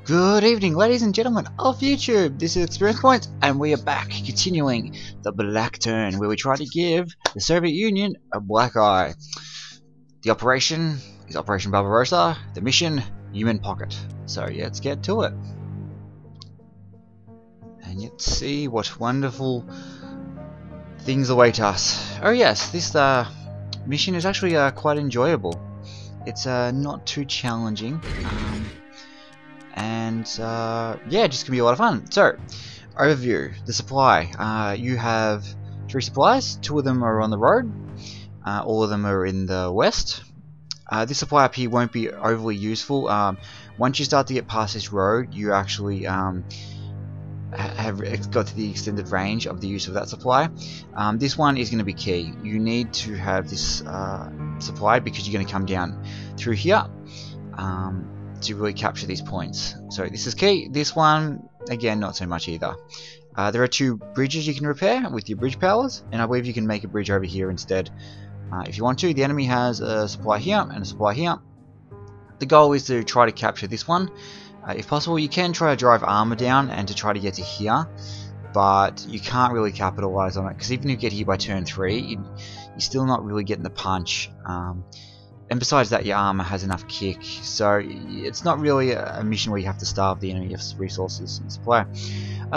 Good evening, ladies and gentlemen of YouTube. This is ExperiencePoints, and we are back, continuing the Black Turn, where we try to give the Soviet Union a black eye. The operation is Operation Barbarossa. The mission, Uman Pocket. So yeah, let's get to it. And let's see what wonderful things await us. Oh yes, this mission is actually quite enjoyable. It's not too challenging. Yeah, just gonna be a lot of fun. So, overview, the supply. You have 3 supplies. 2 of them are on the road. All of them are in the west. This supply up here won't be overly useful. Once you start to get past this road, you actually have got to the extended range of the use of that supply. This one is going to be key. You need to have this supply because you're going to come down through here. To really capture these points. So this is key. This one, again, not so much either. There are 2 bridges you can repair with your bridge powers, and I believe you can make a bridge over here instead if you want to. The enemy has a supply here and a supply here. The goal is to try to capture this one. If possible, you can try to drive armor down and to try to get to here, but you can't really capitalize on it, because even if you get here by turn 3, you're still not really getting the punch. And besides that, your armor has enough kick, so it's not really a mission where you have to starve the enemy of resources and supply.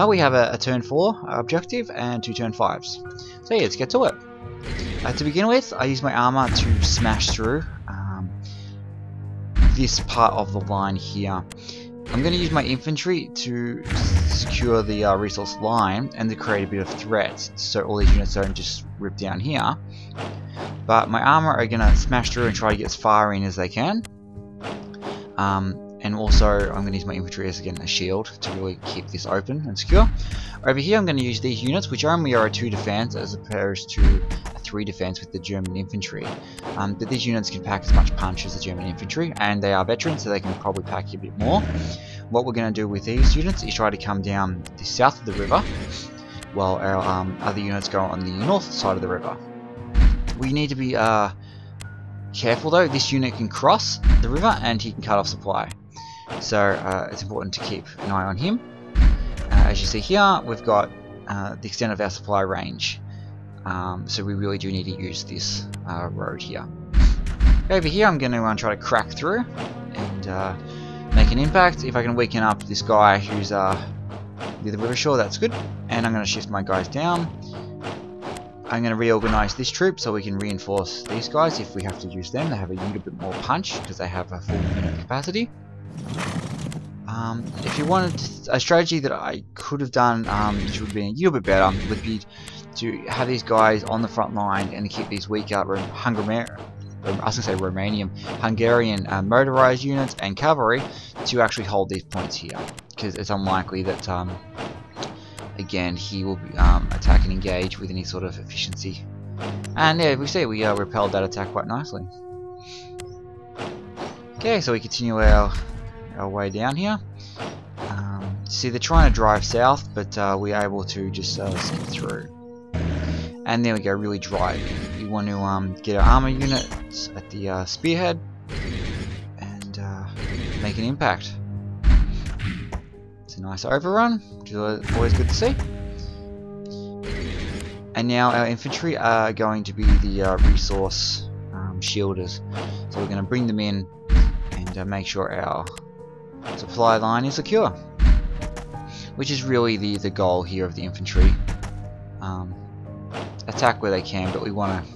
We have a turn 4 objective and 2 turn 5s. So yeah, let's get to it. To begin with, I use my armor to smash through this part of the line here. I'm going to use my infantry to secure the resource line and to create a bit of threat, so all these units don't just rip down here. But my armor are going to smash through and try to get as far in as they can. And also I'm going to use my infantry as, again, a shield to really keep this open and secure. Over here I'm going to use these units, which only are a 2 defense as opposed to a 3 defense with the German infantry. But these units can pack as much punch as the German infantry, and they are veterans, so they can probably pack a bit more. What we're going to do with these units is try to come down the south of the river, while our other units go on the north side of the river. We need to be careful though. This unit can cross the river and he can cut off supply, so it's important to keep an eye on him. As you see here, we've got the extent of our supply range, so we really do need to use this road here. Over here I'm going to try to crack through and make an impact. If I can weaken up this guy who's near the river shore, that's good. And I'm going to shift my guys down. I'm going to reorganize this troop so we can reinforce these guys if we have to use them. They have a little bit more punch because they have a full unit capacity. If you wanted a strategy that I could have done, which would have been a little bit better, would be to have these guys on the front line and keep these weaker Hungarian motorized units and cavalry to actually hold these points here, because it's unlikely that again he will be attack and engage with any sort of efficiency. And yeah, we see we repelled that attack quite nicely. Okay, so we continue our way down here. See, they're trying to drive south, but we're able to just skip through. And there we go, really drive. We want to get our armor units at the spearhead and make an impact. It's a nice overrun, which is always good to see. And now our infantry are going to be the resource shielders. So we're going to bring them in and make sure our supply line is secure, which is really the goal here of the infantry. Attack where they can, but we want to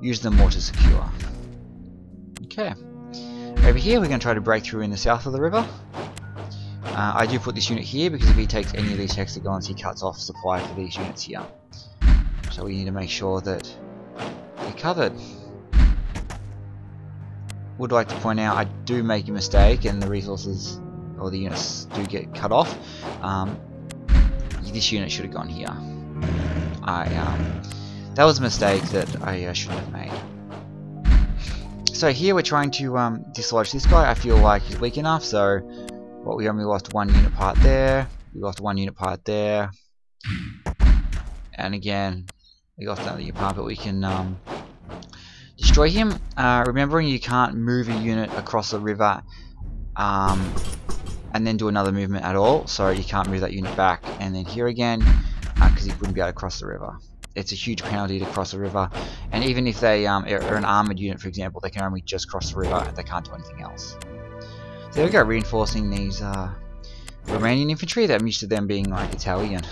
use them more to secure. Okay, over here we're going to try to break through in the south of the river. I do put this unit here because if he takes any of these hexagons, he cuts off supply for these units here. So we need to make sure that they're covered. Would like to point out I do make a mistake and the resources or the units do get cut off. This unit should have gone here. That was a mistake that I shouldn't have made. So here we're trying to dislodge this guy. I feel like he's weak enough, so we only lost 1 unit part there. We lost 1 unit part there. And again, we lost another unit part, but we can destroy him. Remembering you can't move a unit across the river and then do another movement at all, so you can't move that unit back, and then here again, because he wouldn't be able to cross the river. It's a huge penalty to cross the river, and even if they are an armoured unit, for example, they can only just cross the river and they can't do anything else. So there we go, reinforcing these Romanian infantry. That I'm used to them being like Italian.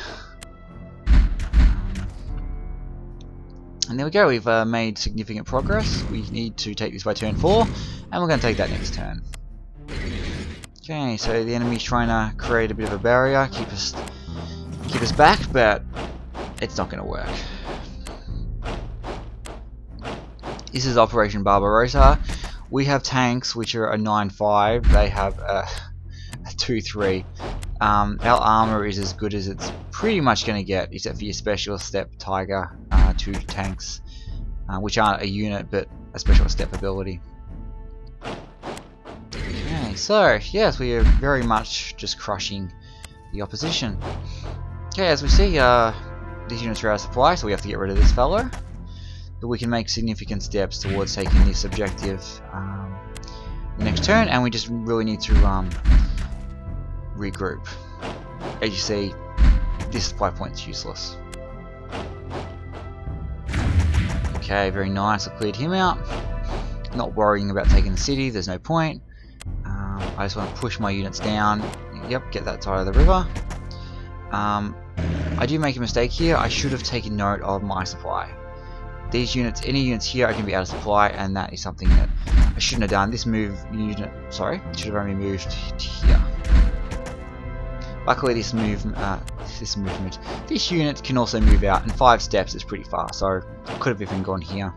And there we go, we've made significant progress. We need to take this by turn 4, and we're going to take that next turn. Okay, so the enemy's trying to create a bit of a barrier, keep us back, but it's not going to work. This is Operation Barbarossa. We have tanks which are a 9.5, they have a 2.3. Our armor is as good as it's pretty much going to get, except for your specialist step Tiger 2 tanks, which aren't a unit but a specialist step ability. Okay, so yes, we are very much just crushing the opposition. Okay, as we see, these units are out of supply, so we have to get rid of this fellow. But we can make significant steps towards taking this objective the next turn, and we just really need to regroup. As you see, this supply point is useless. Okay, very nice. I cleared him out. Not worrying about taking the city, there's no point. I just want to push my units down. Yep, get that side of the river. I do make a mistake here. I should have taken note of my supply. These units, any units here are going to be out of supply, and that is something that I shouldn't have done. This unit, sorry, should have only moved here. Luckily, this unit can also move out, and 5 steps is pretty far, so I could have even gone here.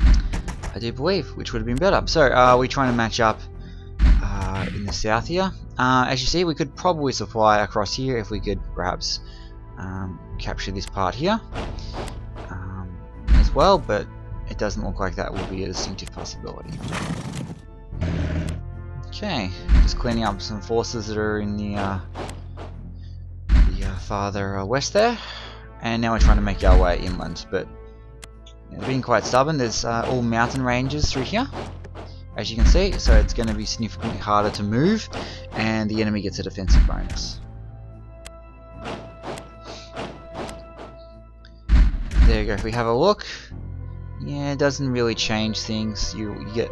I do believe, which would have been better. So, we're trying to match up in the south here. As you see, we could probably supply across here if we could perhaps capture this part here as well, but it doesn't look like that will be a distinctive possibility. Okay, just cleaning up some forces that are in the farther west there, and now we're trying to make our way inland, but they're being quite stubborn. There's all mountain ranges through here, as you can see, so it's going to be significantly harder to move, and the enemy gets a defensive bonus. There you go, if we have a look, yeah, it doesn't really change things. You get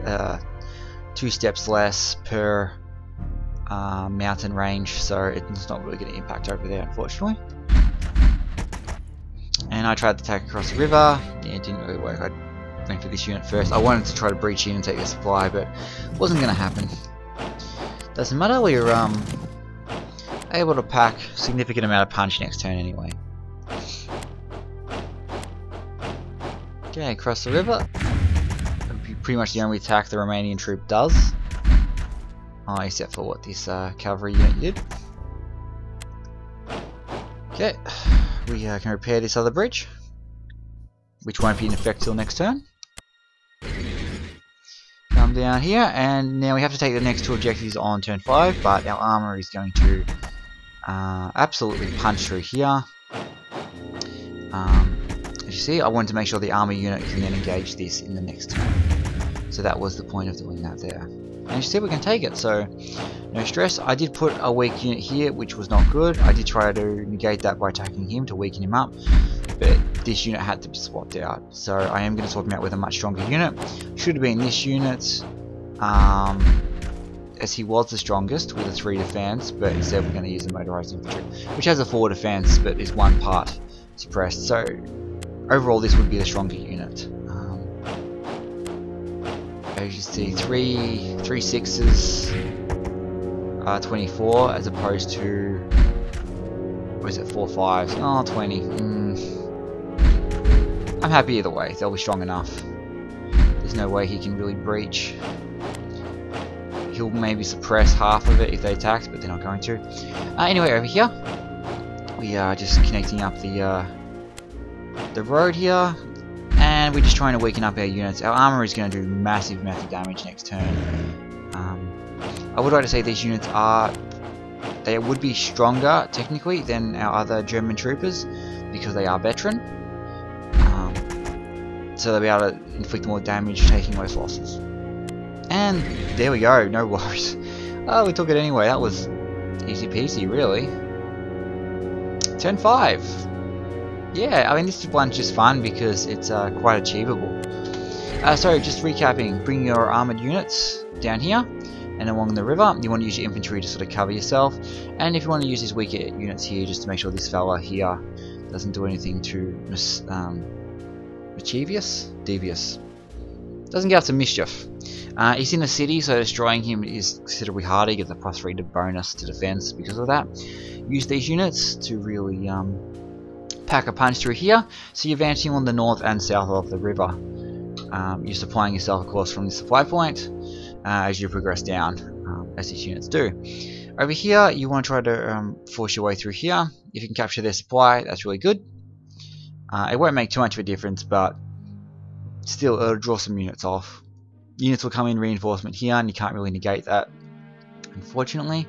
2 steps less per mountain range, so it's not really going to impact over there, unfortunately. And I tried to attack across the river. Yeah, it didn't really work. I went for this unit first. I wanted to try to breach in and take the supply, but it wasn't going to happen. Doesn't matter, we were able to pack a significant amount of punch next turn anyway. Okay, across the river. Pretty much the only attack the Romanian troop does. Except for what this cavalry unit did. Okay, we can repair this other bridge, which won't be in effect till next turn. Come down here, and now we have to take the next 2 objectives on turn 5, but our armor is going to absolutely punch through here. As you see, I wanted to make sure the armor unit can then engage this in the next turn. So that was the point of doing that there. And you see we can take it, so no stress. I did put a weak unit here, which was not good. I did try to negate that by attacking him to weaken him up, but this unit had to be swapped out. So I am going to swap him out with a much stronger unit. Should have been this unit, as he was the strongest with a 3 defense, but instead we're going to use the motorized infantry, which has a 4 defense but is 1 part suppressed. So overall this would be the stronger unit. As you see, 3 6s, 24 as opposed to, what is it, 4 5s? Oh, 20. I'm happy either way, they'll be strong enough. There's no way he can really breach. He'll maybe suppress half of it if they attack, but they're not going to. Anyway, over here, we are just connecting up the road here. And we're just trying to weaken up our units. Our armor is going to do massive damage next turn. I would like to say these units they would be stronger technically than our other German troopers because they are veteran. So they'll be able to inflict more damage, taking less losses. And there we go, no worries. Oh, we took it anyway. That was easy peasy, really. Turn 5. Yeah, I mean, this one's just fun because it's quite achievable. So, just recapping, bring your armoured units down here and along the river. You want to use your infantry to sort of cover yourself, and if you want to use these weaker units here, just to make sure this fella here doesn't do anything too devious. Doesn't get up to mischief. He's in the city, so destroying him is considerably harder. You get the +3 to bonus to defense because of that. Use these units to really pack a punch through here. So you're advancing on the north and south of the river. You're supplying yourself, of course, from the supply point as you progress down, as these units do. Over here, you want to try to force your way through here. If you can capture their supply, that's really good. It won't make too much of a difference, but still, it'll draw some units off. Units will come in reinforcement here, and you can't really negate that, unfortunately,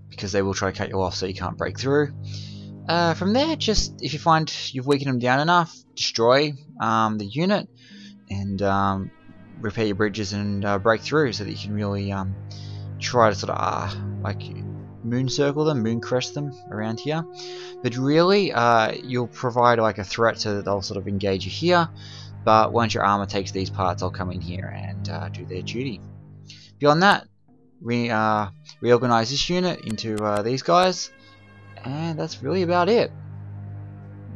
because they will try to cut you off, so you can't break through. From there, just if you find you've weakened them down enough, destroy the unit and repair your bridges and break through, so that you can really try to sort of like moon circle them, moon crest them around here. But really, you'll provide like a threat so that they'll sort of engage you here. But once your armor takes these parts, I'll come in here and do their duty. Beyond that, reorganize this unit into these guys, and that's really about it.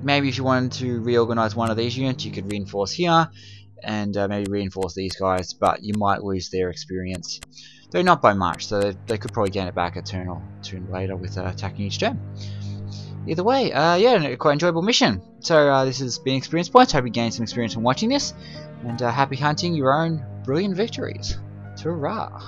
Maybe if you wanted to reorganize one of these units, you could reinforce here, and maybe reinforce these guys, but you might lose their experience. Though not by much, so they could probably gain it back a turn or two later with attacking each turn. Either way, yeah, quite enjoyable mission. So this has been Experience Points. Hope you gained some experience from watching this, and happy hunting your own brilliant victories. Ta-ra!